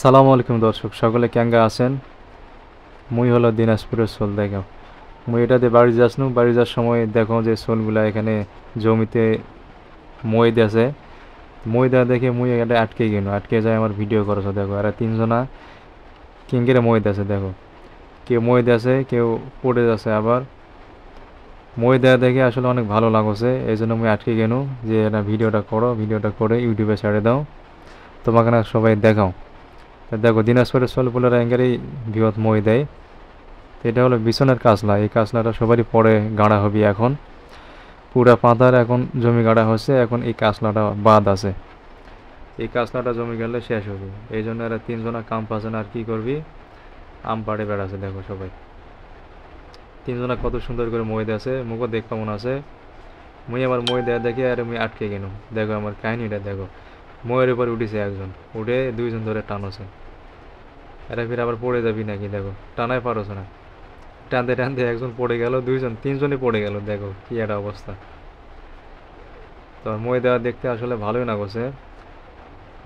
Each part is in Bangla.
সালামু আলাইকুম দর্শক সকলে কেঙ্গা আছেন। মুই হলো দিনাজপুরের সোল। দেখো মুই এটাতে বাড়ি যাসনু, বাড়ি যাওয়ার সময় দেখো যে সোলগুলা এখানে জমিতে মই দেছে। মই দেওয়া দেখে মুই এটা আটকে গেল, আটকে যায় আমার ভিডিও করছো। দেখো এরা তিনজনা কিঙ্গেরে মই দেছে। দেখো কেউ মই দেছে, কেউ পড়ে যাচ্ছে। আবার মই দেওয়া দেখে আসলে অনেক ভালো লাগছে, এই জন্য মুই আটকে গেল যে এরা ভিডিওটা করো, ভিডিওটা করে ইউটিউবে ছেড়ে দাও, তোমাকে না সবাই দেখাও। দেখো দিনাজপুরের সোলপুলের অ্যাঙ্গেলেই বৃহৎ মই দেয়। তো এটা হলো বিছনের কাসলা, এই কাসলাটা সবারই পরে গাড়া হবে। এখন পুরা পাতার এখন জমি গাড়া হচ্ছে, এখন এই কাসলাটা বাদ আছে। এই কাসলাটা জমি গেলে শেষ হবে, এই জন্য এরা তিনজনা কাম পাচ্ছে না। আর কি করবি, আম পাড়ে বেড়াচ্ছে। দেখো সবাই তিনজনা কত সুন্দর করে মই দেছে, মুখও দেখতে মনে আছে। মুই আমার মই দেয়া দেখে আর মুই আটকে গেল। দেখো আমার কাহিনীটা দেখো, ময়ের উপর উঠেছে একজন, উঠে দুইজন ধরে টানছে। এরা ফির আবার পড়ে যাবি নাকি, দেখো টানায় পারছে না, টানতে টানতে একজন পড়ে গেল, দুইজন তিনজনই পড়ে গেল। দেখো কি একটা অবস্থা। তো মই দেওয়া দেখতে আসলে ভালোই না করছে।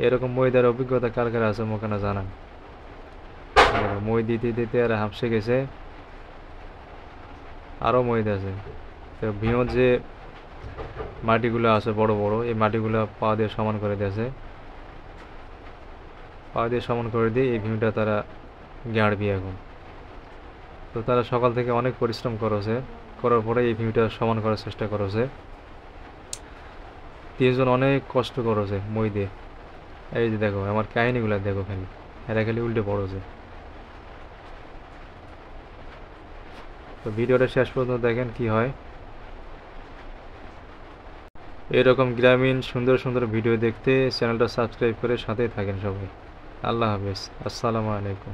এরকম মই দেওয়ার অভিজ্ঞতা কার কার আছে মুখে না জানান। মই দিতে দিতে আর হাঁপসে গেছে, আরও মই দিয়েছে। তো বৃহৎ যে মাটিগুলো আছে বড় বড়, এই মাটিগুলো পা দিয়ে সমান করে দিয়েছে। পা দিয়ে সমান করে দিয়ে এই ভিউটা তারা গাড়বি এখন। তো তারা সকাল থেকে অনেক পরিশ্রম করেছে, করার পরে এই ভিউটা সমান করার চেষ্টা করেছে। তিনজন অনেক কষ্ট করেছে মই দিয়ে। এই যে দেখো আমার কাহিনীগুলো দেখো, খালি এরা খালি উল্টে পড়েছে। তো ভিডিওটা শেষ পর্যন্ত দেখেন কি হয়। এরকম গ্রামীণ সুন্দর সুন্দর ভিডিও দেখতে চ্যানেলটা সাবস্ক্রাইব করে সাথেই থাকেন সবাই। আল্লাহ হাফেজ, আসসালামু আলাইকুম।